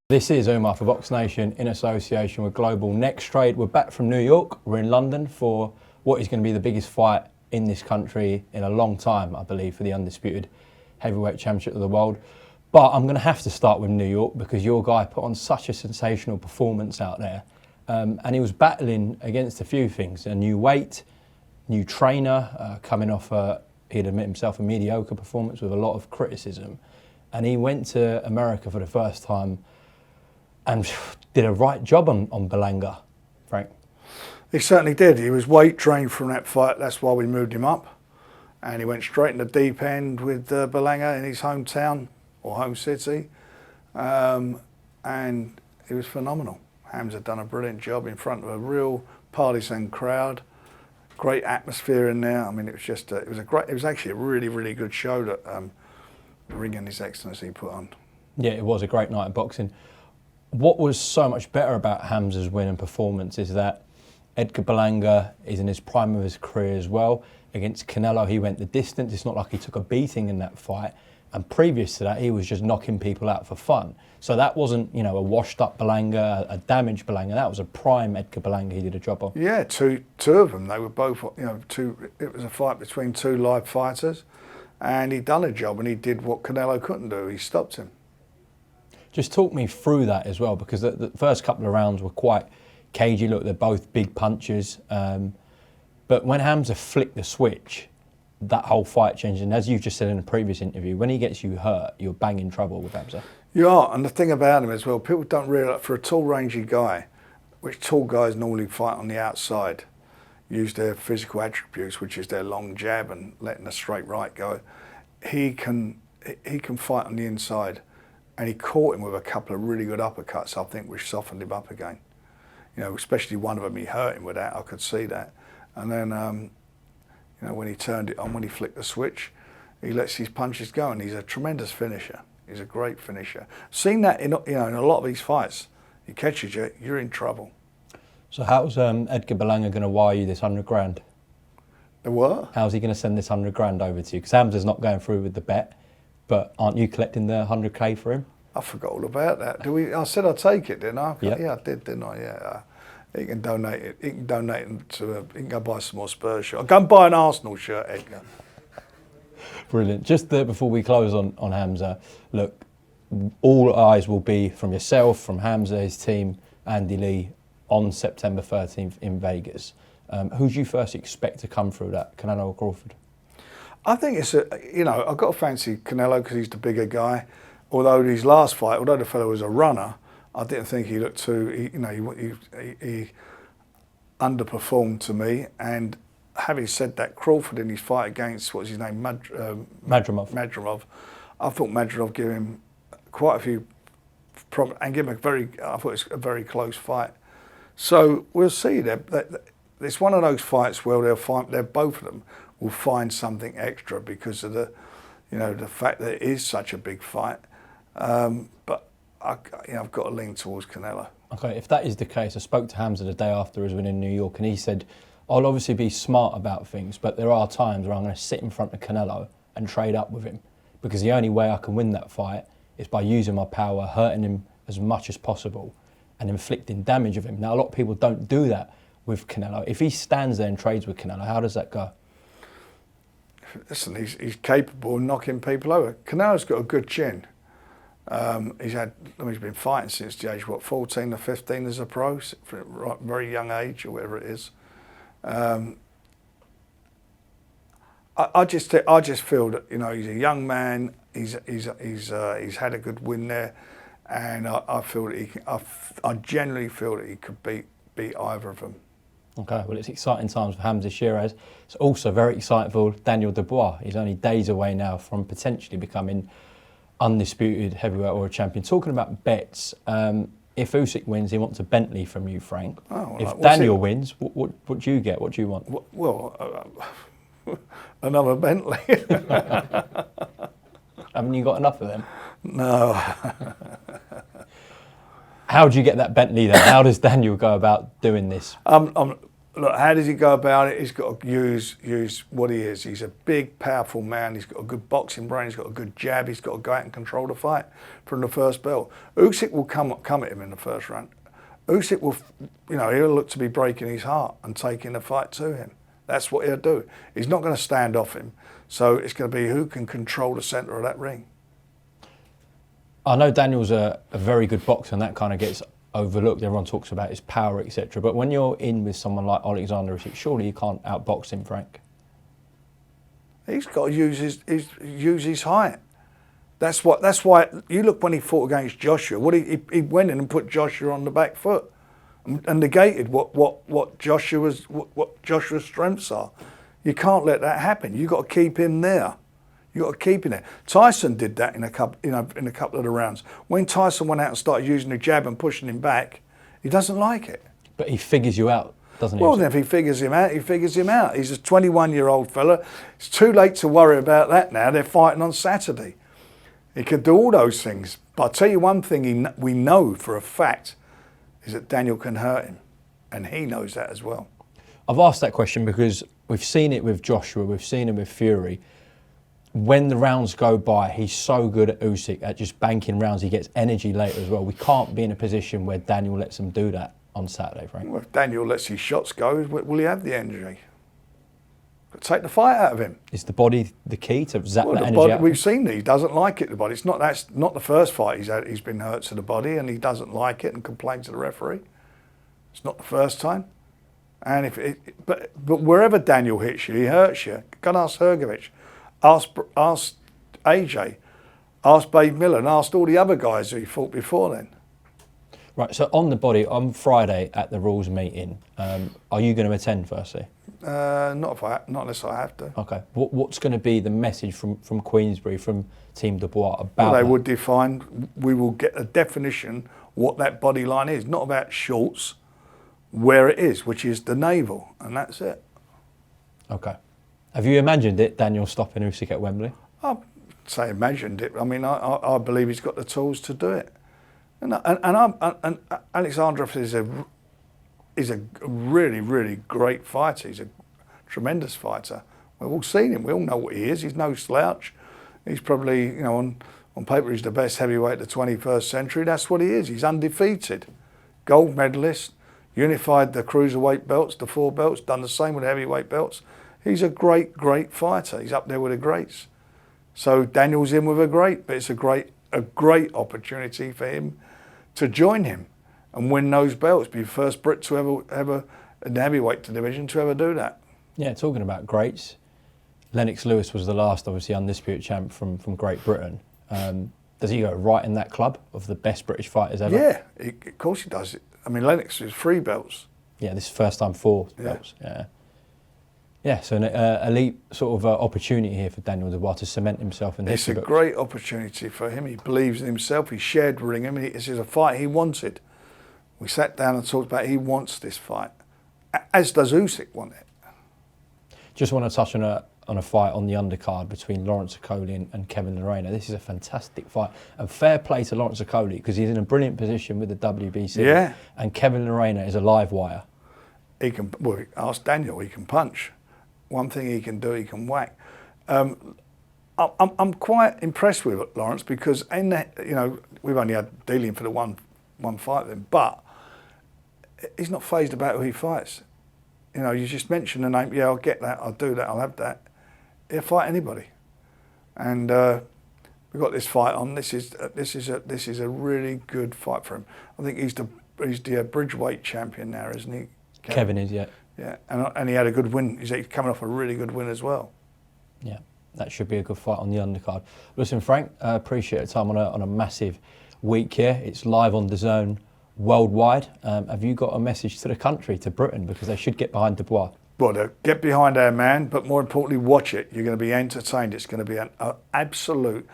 This is Umar for BoxNation in association with Global Next Trade. We're back from New York. We're in London for what is going to be the biggest fight in this country in a long time, I believe, for the undisputed heavyweight championship of the world. But I'm going to have to start with New York because your guy put on such a sensational performance out there. And he was battling against a few things. A new weight, new trainer, coming off, he'd admit himself, a mediocre performance with a lot of criticism. And he went to America for the first time and did a right job on Berlanga, Frank. He certainly did. He was weight trained from that fight. That's why we moved him up. And he went straight in the deep end with Berlanga in his hometown or home city. And it was phenomenal. Hamza done a brilliant job in front of a real partisan crowd. Great atmosphere in there. I mean, it was just, it was actually a really, really good show that Ring and His Excellency put on. Yeah, it was a great night of boxing. What was so much better about Hamza's win and performance is that Edgar Berlanga is in his prime of his career as well. Against Canelo, he went the distance. It's not like he took a beating in that fight. And previous to that, he was just knocking people out for fun. So that wasn't, you know, a washed-up Berlanga, a damaged Berlanga. That was a prime Edgar Berlanga he did a job on. Yeah, two of them. They were both, you know, it was a fight between two live fighters. And he'd done a job and he did what Canelo couldn't do. He stopped him. Just talk me through that as well, because the first couple of rounds were quite cagey. Look, they're both big punches. But when Hamza flicked the switch, that whole fight changed. And as you just said in a previous interview, when he gets you hurt, you're bang in trouble with Hamza. You are. And the thing about him as well, people don't realise, for a tall, rangy guy, which tall guys normally fight on the outside, use their physical attributes, which is their long jab and letting a straight right go, he can fight on the inside. And he caught him with a couple of really good uppercuts, I think, which softened him up again. You know, especially one of them, he hurt him with that. I could see that. And then, you know, when he turned it on, when he flicked the switch, he lets his punches go, and he's a tremendous finisher. He's a great finisher. Seen that in, you know, in a lot of these fights, he catches you, you're in trouble. So how's Edgar Berlanga going to wire you this 100 grand? The what? How's he going to send this 100 grand over to you? Because Hamza's not going through with the bet. But aren't you collecting the 100k for him? I forgot all about that. I said I'd take it, didn't I? Yep. Yeah, I did, didn't I? Yeah. He can donate it. He can donate it to. He can go buy some more Spurs shirt. I'll go and buy an Arsenal shirt, Edgar. Brilliant. Just before we close on Hamza, look, all eyes will be from yourself, from Hamza, his team, Andy Lee, on September 13th in Vegas. Who do you first expect to come through that, Canelo or Crawford? I think it's you know, I've got to fancy Canelo because he's the bigger guy. Although his last fight, although the fellow was a runner, I didn't think he looked too, you know, he underperformed to me. And having said that, Crawford in his fight against, what's his name, Madrimov, I thought Madrimov gave him quite a few problems and give him I thought it was a very close fight. So we'll see. It's one of those fights where they're both of them will find something extra because of the, you know, the fact that it is such a big fight. But I've got to lean towards Canelo. Okay, if that is the case, I spoke to Hamza the day after his win in New York, and he said, "I'll obviously be smart about things, but there are times where I'm going to sit in front of Canelo and trade up with him, because the only way I can win that fight is by using my power, hurting him as much as possible, and inflicting damage of him." Now, a lot of people don't do that with Canelo. If he stands there and trades with Canelo, how does that go? Listen, he's capable of knocking people over. Canelo's got a good chin. He's been fighting since the age, 14 or 15 as a pro, from a very young age or whatever it is. I just feel that, you know, he's a young man. He's had a good win there, and I feel that I genuinely feel that he could beat either of them. Okay, well, it's exciting times for Sheeraz. It's also very exciting for Daniel Dubois. He's only days away now from potentially becoming undisputed heavyweight world champion. Talking about bets, if Usyk wins, he wants a Bentley from you, Frank. Oh, well, if Daniel wins, what do you get? What do you want? Well, another Bentley. Haven't you got enough of them? No. How do you get that Bentley then? How does Daniel go about doing this? look, how does he go about it? He's got to use what he is. He's a big, powerful man. He's got a good boxing brain. He's got a good jab. He's got to go out and control the fight from the first bell. Usyk will come at him in the first round. Usyk will, he'll look to be breaking his heart and taking the fight to him. That's what he'll do. He's not going to stand off him. So it's going to be who can control the centre of that ring. I know Daniel's a very good boxer, and that kind of gets overlooked. Everyone talks about his power, etc. But when you're in with someone like Oleksandr Usyk, surely you can't outbox him, Frank. He's got to use his height. That's why you look when he fought against Joshua. He went in and put Joshua on the back foot and negated what Joshua's strengths are. You can't let that happen. You got to keep him there. You got to keep him there. Tyson did that in a couple of the rounds. When Tyson went out and started using the jab and pushing him back, he doesn't like it. But he figures you out, doesn't he? Well, then if he figures him out, he figures him out. He's a 21-year-old fella. It's too late to worry about that now. They're fighting on Saturday. He could do all those things. But I'll tell you one thing we know for a fact is that Daniel can hurt him. And he knows that as well. I've asked that question because we've seen it with Joshua, we've seen him with Fury. When the rounds go by, he's so good at Usyk, at just banking rounds. He gets energy later as well. We can't be in a position where Daniel lets him do that on Saturday, Frank. Well, if Daniel lets his shots go, will he have the energy? Take the fight out of him. Is the body the key to zap that energy out? We've seen that he doesn't like it, the body. That's not the first fight he's been hurt to the body, and he doesn't like it and complains to the referee. It's not the first time. And but wherever Daniel hits you, he hurts you. Go and ask Hrgovic, ask AJ, ask Babe Miller, and ask all the other guys who he fought before then. Right, so on the body, on Friday at the rules meeting, are you going to attend firstly? Not unless I have to. Okay. What's going to be the message from Queensberry, from Team Dubois about They that? would define, we will get a definition what that body line is, not about shorts, where it is, which is the navel, and that's it. Okay. Have you imagined it, Daniel stopping Usyk at Wembley? I'd say imagined it. I mean, I believe he's got the tools to do it. And Oleksandr is a really, really great fighter. He's a tremendous fighter. We've all seen him. We all know what he is. He's no slouch. He's probably, on paper, he's the best heavyweight of the 21st century. That's what he is. He's undefeated. Gold medalist, unified the cruiserweight belts, the 4 belts, done the same with the heavyweight belts. He's a great, great fighter. He's up there with the greats. So Daniel's in with a great, but it's a great opportunity for him to join him and win those belts, be the first Brit to ever in the heavyweight division to ever do that. Yeah, talking about greats, Lennox Lewis was the last, obviously, undisputed champ from Great Britain. Does he go right in that club of the best British fighters ever? Yeah, of course he does. I mean, Lennox is 3 belts. Yeah, this is first time 4 belts. Yeah. Yeah, so an elite sort of opportunity here for Daniel Dubois to cement himself in the history It's a books. great opportunity for him. He believes in himself. He shared with him. This is a fight he wanted. We sat down and talked about he wants this fight, as does Usyk want it. Just want to touch on a fight on the undercard between Lawrence Okolie and Kevin-Lerena. This is a fantastic fight, and fair play to Lawrence Okolie because he's in a brilliant position with the WBC. Yeah. And Kevin-Lerena is a live wire. He can. Well, ask Daniel. He can punch. One thing he can do, he can whack. I'm quite impressed with Lawrence because we've only had dealing for the one fight with him, but he's not phased about who he fights. You just mention the name. Yeah, I'll get that. I'll do that. I'll have that. He'll fight anybody, and we've got this fight on. This is a really good fight for him. I think he's the bridgeweight champion now, isn't he? Kevin is, yeah. Yeah, and he had a good win. He's coming off a really good win as well. Yeah, that should be a good fight on the undercard. Listen, Frank, I appreciate the time on a massive week here. It's live on DAZN worldwide. Have you got a message to the country, to Britain, because they should get behind Dubois? Well, get behind our man, but more importantly, watch it. You're going to be entertained. It's going to be an absolute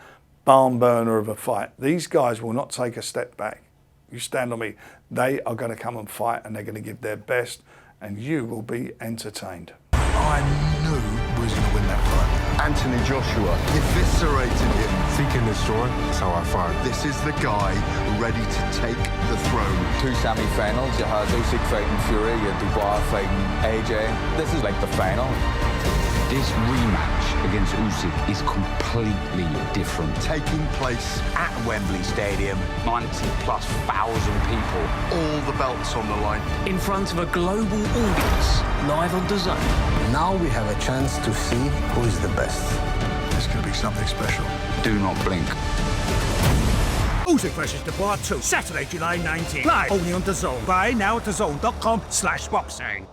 barn burner of a fight. These guys will not take a step back. You stand on me. They are going to come and fight, and they're going to give their best, and you will be entertained. I knew we was going to win that fight. Anthony Joshua eviscerated him. Seeking destroy, that's how I fight. This is the guy ready to take the throne. 2 semi-finals. You had Usyk fighting Fury, you had Dubois fighting AJ. This is like the final. This rematch against Usyk is completely different. Taking place At Wembley Stadium, 90+ thousand people. all the belts on the line. in front of a global audience, live on DAZN. Now we have a chance to see who is the best. It's going to be something special. Do not blink. Usyk vs Dubois 2, Saturday, July 19th. Live only on DAZN. Buy now at DAZN.com/boxing.